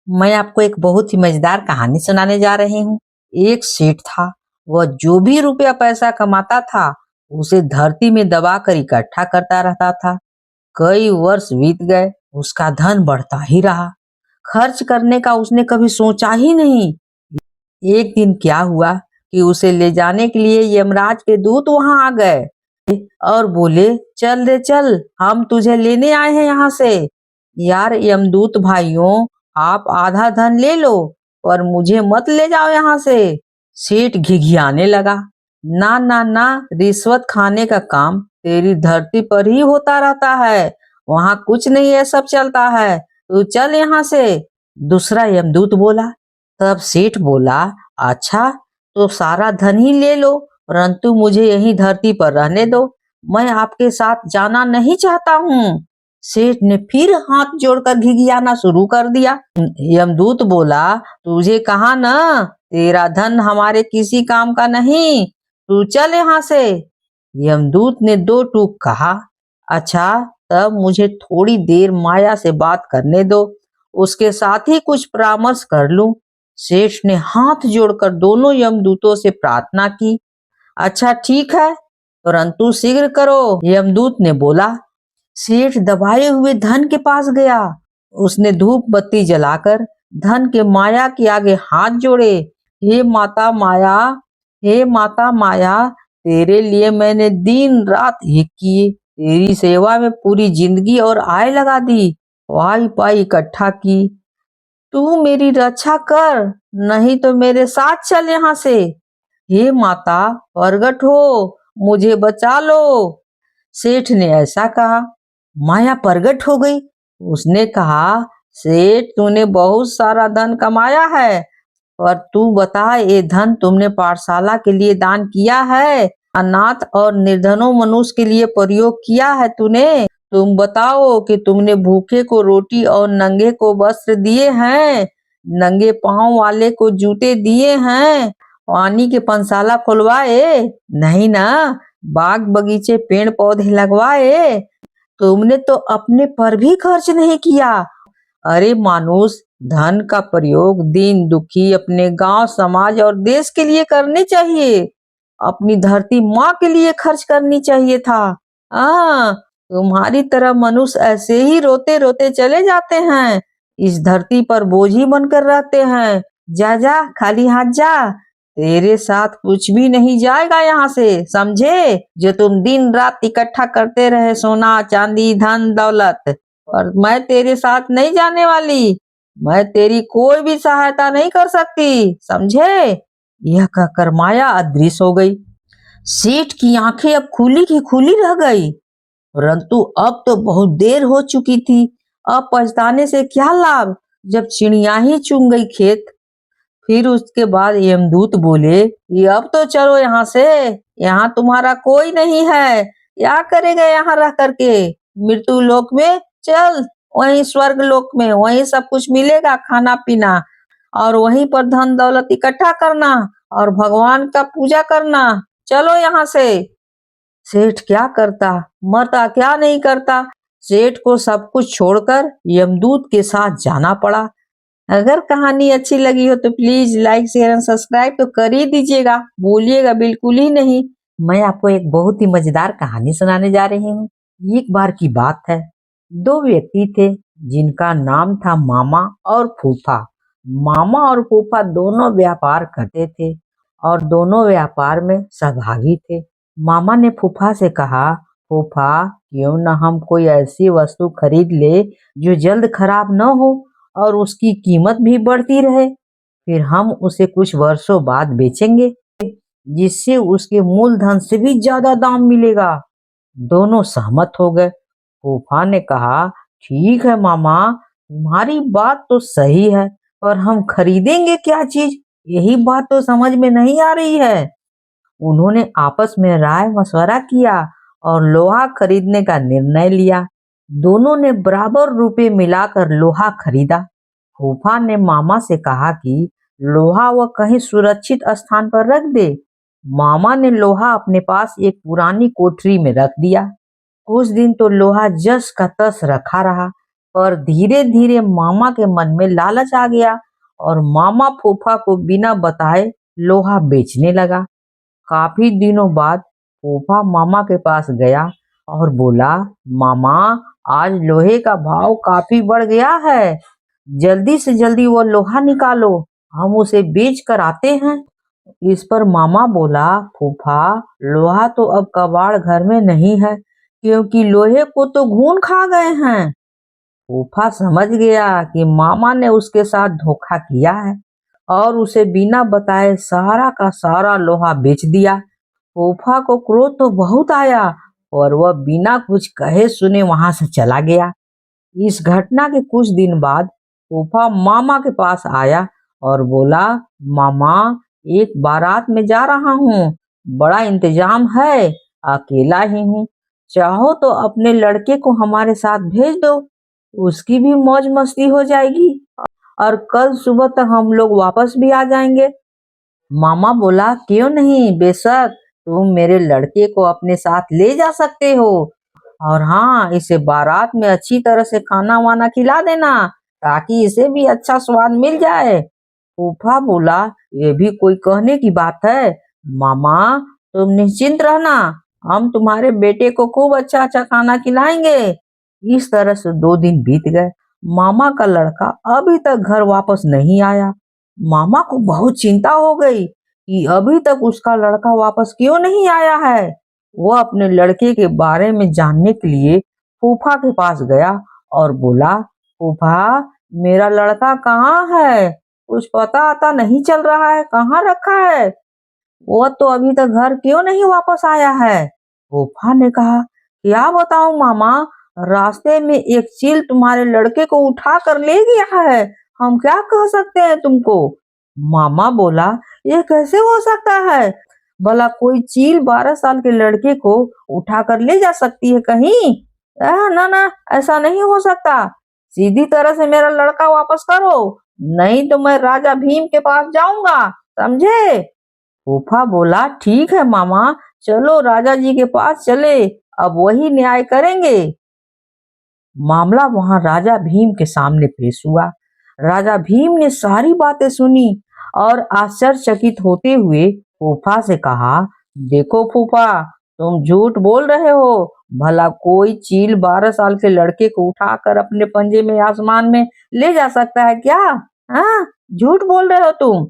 मैं आपको एक बहुत ही मजेदार कहानी सुनाने जा रही हूँ। एक सेठ था, वह जो भी रुपया पैसा कमाता था, उसे धरती में दबाकर इकट्ठा करता रहता था। कई वर्ष बीत गए, उसका धन बढ़ता ही रहा। खर्च करने का उसने कभी सोचा ही नहीं। एक दिन क्या हुआ कि उसे ले जाने के लिए यमराज के दूत वहां आ गए और बोले, चल रे चल, हम तुझे लेने आए हैं यहाँ से। यार यमदूत भाइयों, आप आधा धन ले लो, पर मुझे मत ले जाओ यहाँ से। सेठ घिघियाने लगा। ना ना ना, रिश्वत खाने का काम तेरी धरती पर ही होता रहता है, वहां कुछ नहीं ये सब चलता है, तू चल यहाँ से। दूसरा यमदूत बोला। तब सेठ बोला, अच्छा तो सारा धन ही ले लो, परंतु मुझे यही धरती पर रहने दो, मैं आपके साथ जाना नहीं चाहता हूँ। सेठ ने फिर हाथ जोड़कर घिघियाना शुरू कर दिया। यमदूत बोला, तुझे कहा ना, तेरा धन हमारे किसी काम का नहीं, तू चल यहाँ से। यमदूत ने दो टूक कहा, अच्छा तब मुझे थोड़ी देर माया से बात करने दो, उसके साथ ही कुछ परामर्श कर लूं। सेठ ने हाथ जोड़कर दोनों यमदूतों से प्रार्थना की। अच्छा ठीक है, परंतु शीघ्र करो, यमदूत ने बोला। सेठ दबाए हुए धन के पास गया। उसने धूप बत्ती जलाकर धन के माया के आगे हाथ जोड़े। हे माता माया, हे माता माया, तेरे लिए मैंने दिन रात एक किए, तेरी सेवा में पूरी जिंदगी और आय लगा दी, वाई पाई इकट्ठा की। तू मेरी रक्षा कर, नहीं तो मेरे साथ चल यहाँ से। हे माता प्रगट हो, मुझे बचा लो। सेठ ने ऐसा कहा। माया प्रगट हो गई। उसने कहा, सेठ तूने बहुत सारा धन कमाया है, पर तू बता, ये धन तुमने पाठशाला के लिए दान किया है, अनाथ और निर्धनों मनुष्य के लिए प्रयोग किया है तूने? तुम बताओ कि तुमने भूखे को रोटी और नंगे को वस्त्र दिए हैं, नंगे पांव वाले को जूते दिए हैं, पानी के पंसाला खुलवाए? नहीं ना। बाग बगीचे पेड़ पौधे लगवाए? तुमने तो अपने पर भी खर्च नहीं किया। अरे मानुष, धन का प्रयोग दीन दुखी, अपने गांव समाज और देश के लिए करने चाहिए, अपनी धरती माँ के लिए खर्च करनी चाहिए था। तुम्हारी तरह मनुष्य ऐसे ही रोते रोते चले जाते हैं, इस धरती पर बोझ ही बनकर रहते हैं। जा जा, खाली हाथ जा, तेरे साथ कुछ भी नहीं जाएगा यहाँ से, समझे? जो तुम दिन रात इकट्ठा करते रहे, सोना चांदी धन दौलत, और मैं तेरे साथ नहीं जाने वाली, मैं तेरी कोई भी सहायता नहीं कर सकती, समझे? यह कहकर माया अदृश्य हो गई। सेठ की आंखें अब खुली की खुली रह गई, परंतु अब तो बहुत देर हो चुकी थी। अब पछताने से क्या लाभ, जब चिड़िया ही चुन गई खेत। फिर उसके बाद यमदूत बोले कि अब तो चलो यहाँ से, यहाँ तुम्हारा कोई नहीं है, क्या करेगा यहाँ रह करके? मृत्यु लोक में चल, वहीं स्वर्ग लोक में, वहीं सब कुछ मिलेगा, खाना पीना, और वहीं पर धन दौलत इकट्ठा करना और भगवान का पूजा करना। चलो यहाँ से। सेठ क्या करता, मरता क्या नहीं करता। सेठ को सब कुछ छोड़कर यमदूत के साथ जाना पड़ा। अगर कहानी अच्छी लगी हो तो please like share and subscribe तो कर ही दीजिएगा, भूलिएगा बिल्कुल ही नहीं। मैं आपको एक बहुत ही मजेदार कहानी सुनाने जा रही हूँ। एक बार की बात है, दो व्यक्ति थे जिनका नाम था मामा और फूफा। मामा और फूफा दोनों व्यापार करते थे और दोनों व्यापार में सहभागी थे। मामा ने फूफा से कहा, फूफा क्यों न हम कोई ऐसी वस्तु खरीद ले जो जल्द खराब न हो और उसकी कीमत भी बढ़ती रहे, फिर हम उसे कुछ वर्षों बाद बेचेंगे, जिससे उसके मूलधन से भी ज्यादा दाम मिलेगा। दोनों सहमत हो गए। फूफा ने कहा, ठीक है मामा, तुम्हारी बात तो सही है, पर हम खरीदेंगे क्या चीज, यही बात तो समझ में नहीं आ रही है। उन्होंने आपस में राय मशवरा किया और लोहा खरीदने का निर्णय लिया। दोनों ने बराबर रुपए मिलाकर लोहा खरीदा। फूफा ने मामा से कहा कि लोहा वह कहीं सुरक्षित स्थान पर रख दे। मामा ने लोहा अपने पास एक पुरानी कोठरी में रख दिया। कुछ दिन तो लोहा जस का तस रखा रहा, पर धीरे धीरे मामा के मन में लालच आ गया और मामा फूफा को बिना बताए लोहा बेचने लगा। काफी दिनों बाद फूफा मामा के पास गया और बोला, मामा, आज लोहे का भाव काफी बढ़ गया है, जल्दी से जल्दी वो लोहा निकालो, हम उसे बेच कर आते हैं। इस पर मामा बोला, फूफा, लोहा तो अब कबाड़ घर में नहीं है, क्योंकि लोहे को तो घून खा गए हैं। फूफा समझ गया कि मामा ने उसके साथ धोखा किया है और उसे बिना बताए सारा का सारा लोहा बेच दिया। फूफा को क्रोध तो बहुत आया और वह बिना कुछ कहे सुने वहां से चला गया। इस घटना के कुछ दिन बाद फूफा मामा के पास आया और बोला, मामा, एक बारात में जा रहा हूँ, बड़ा इंतजाम है, अकेला ही हूँ, चाहो तो अपने लड़के को हमारे साथ भेज दो, उसकी भी मौज मस्ती हो जाएगी और कल सुबह तक हम लोग वापस भी आ जाएंगे। मामा बोला, क्यों नहीं, बेशक, तुम मेरे लड़के को अपने साथ ले जा सकते हो, और हाँ, इसे बारात में अच्छी तरह से खाना वाना खिला देना ताकि इसे भी अच्छा स्वाद मिल जाए। फूफा बोला, ये भी कोई कहने की बात है, मामा, तुम निश्चिंत रहना, हम तुम्हारे बेटे को खूब अच्छा अच्छा खाना खिलाएंगे। इस तरह से 2 दिन बीत गए। मामा का लड़का अभी तक घर वापस नहीं आया। मामा को बहुत चिंता हो गई कि अभी तक उसका लड़का वापस क्यों नहीं आया है। वो अपने लड़के के बारे में जानने के लिए फूफा के पास गया और बोला, फूफा, मेरा लड़का कहाँ है, कुछ पता आता नहीं चल रहा है, कहाँ रखा है, वो तो अभी तक घर क्यों नहीं वापस आया है। फूफा ने कहा, क्या बताऊं मामा, रास्ते में एक चील तुम्हारे लड़के को उठा कर ले गया है, हम क्या कह सकते हैं तुमको। मामा बोला, ये कैसे हो सकता है, भला कोई चील 12 साल के लड़के को उठा कर ले जा सकती है कहीं। ना ना, ऐसा नहीं हो सकता, सीधी तरह से मेरा लड़का वापस करो, नहीं तो मैं राजा भीम के पास जाऊंगा, समझे। फूफा बोला, ठीक है मामा, चलो राजा जी के पास चले, अब वही न्याय करेंगे। मामला वहां राजा भीम के सामने पेश हुआ। राजा भीम ने सारी बातें सुनी और आश्चर्यचकित होते हुए फूफा से कहा, देखो फूफा, तुम झूठ बोल रहे हो, भला कोई चील 12 साल के लड़के को उठाकर अपने पंजे में आसमान में ले जा सकता है क्या। हाँ, झूठ बोल रहे हो तुम।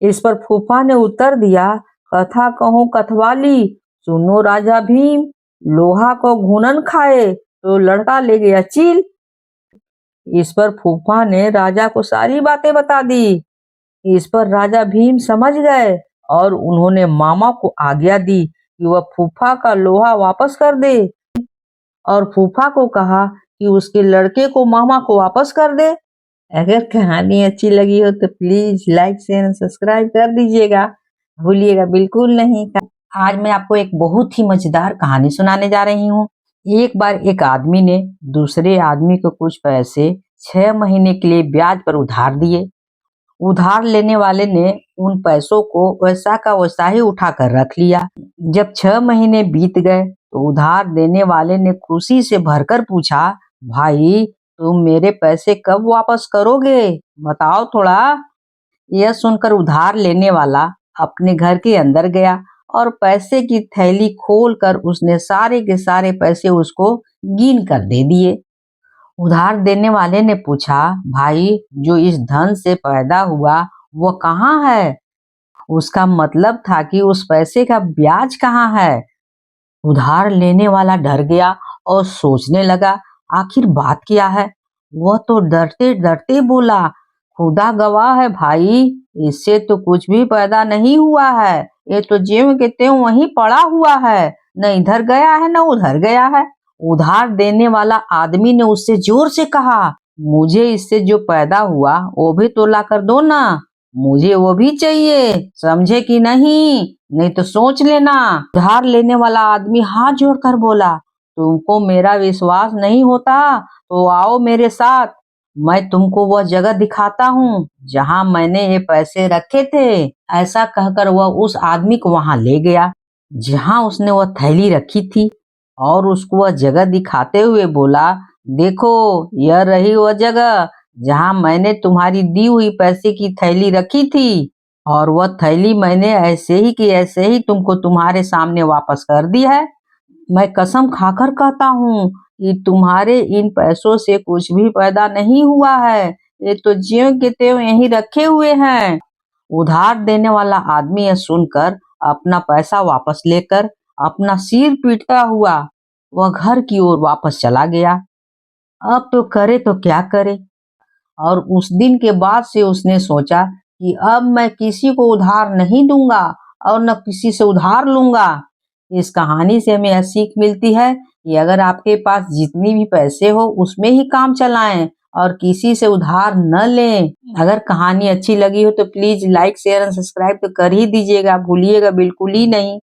इस पर फूफा ने उत्तर दिया, कथा कहूँ कथवाली, सुनो राजा भीम, लोहा को घूनन खाए तो लड़का ले गया चील। इस पर फूफा ने राजा को सारी बातें बता दी। इस पर राजा भीम समझ गए और उन्होंने मामा को आज्ञा दी कि वह फूफा का लोहा वापस कर दे और फूफा को कहा कि उसके लड़के को मामा को वापस कर दे। अगर कहानी अच्छी लगी हो तो प्लीज लाइक शेयर और सब्सक्राइब कर दीजिएगा, भूलिएगा बिल्कुल नहीं। आज मैं आपको एक बहुत ही मजेदार कहानी सुनाने जा रही हूँ। एक बार एक आदमी ने दूसरे आदमी को कुछ पैसे 6 महीने के लिए ब्याज पर उधार दिए। उधार लेने वाले ने उन पैसों को वैसा का वैसा ही उठाकर रख लिया। जब 6 महीने बीत गए तो उधार देने वाले ने खुशी से भरकर पूछा, भाई, तुम मेरे पैसे कब वापस करोगे, बताओ थोड़ा। यह सुनकर उधार लेने वाला अपने घर के अंदर गया और पैसे की थैली खोलकर उसने सारे के सारे पैसे उसको गिन कर दे दिए। उधार देने वाले ने पूछा, भाई, जो इस धन से पैदा हुआ वो कहाँ है। उसका मतलब था कि उस पैसे का ब्याज कहाँ है। उधार लेने वाला डर गया और सोचने लगा, आखिर बात क्या है। वह तो डरते डरते बोला, खुदा गवाह है भाई, इससे तो कुछ भी पैदा नहीं हुआ है, ये तो ज्यों के त्यों वहीं पड़ा हुआ है, न इधर गया है न उधर गया है। उधार देने वाला आदमी ने उससे जोर से कहा, मुझे इससे जो पैदा हुआ वो भी तो ला कर दो ना, मुझे वो भी चाहिए, समझे कि नहीं, नहीं तो सोच लेना। उधार लेने वाला आदमी हाथ जोड़कर बोला, तुमको मेरा विश्वास नहीं होता तो आओ मेरे साथ, मैं तुमको वह जगह दिखाता हूँ जहाँ मैंने ये पैसे रखे थे। ऐसा कहकर वह उस आदमी को वहां ले गया जहाँ उसने वह थैली रखी थी और उसको वह जगह दिखाते हुए बोला, देखो, यह रही वह जगह जहाँ मैंने तुम्हारी दी हुई पैसे की थैली रखी थी और वह थैली मैंने ऐसे ही की ऐसे ही तुमको तुम्हारे सामने वापस कर दी है। मैं कसम खाकर कहता हूँ कि तुम्हारे इन पैसों से कुछ भी पैदा नहीं हुआ है। ये तो ज्यों के त्यों यहीं रखे हुए हैं। उधार देने वाला आदमी यह सुनकर अपना पैसा वापस लेकर अपना सिर पीटता हुआ वह घर की ओर वापस चला गया। अब तो करे तो क्या करे। और उस दिन के बाद से उसने सोचा कि अब मैं किसी को उधार नहीं दूंगा और न किसी से उधार लूंगा। इस कहानी से हमें यह सीख मिलती है कि अगर आपके पास जितनी भी पैसे हो उसमें ही काम चलाएं और किसी से उधार न लें। अगर कहानी अच्छी लगी हो तो please like share and subscribe तो कर ही दीजिएगा, भूलिएगा बिल्कुल ही नहीं।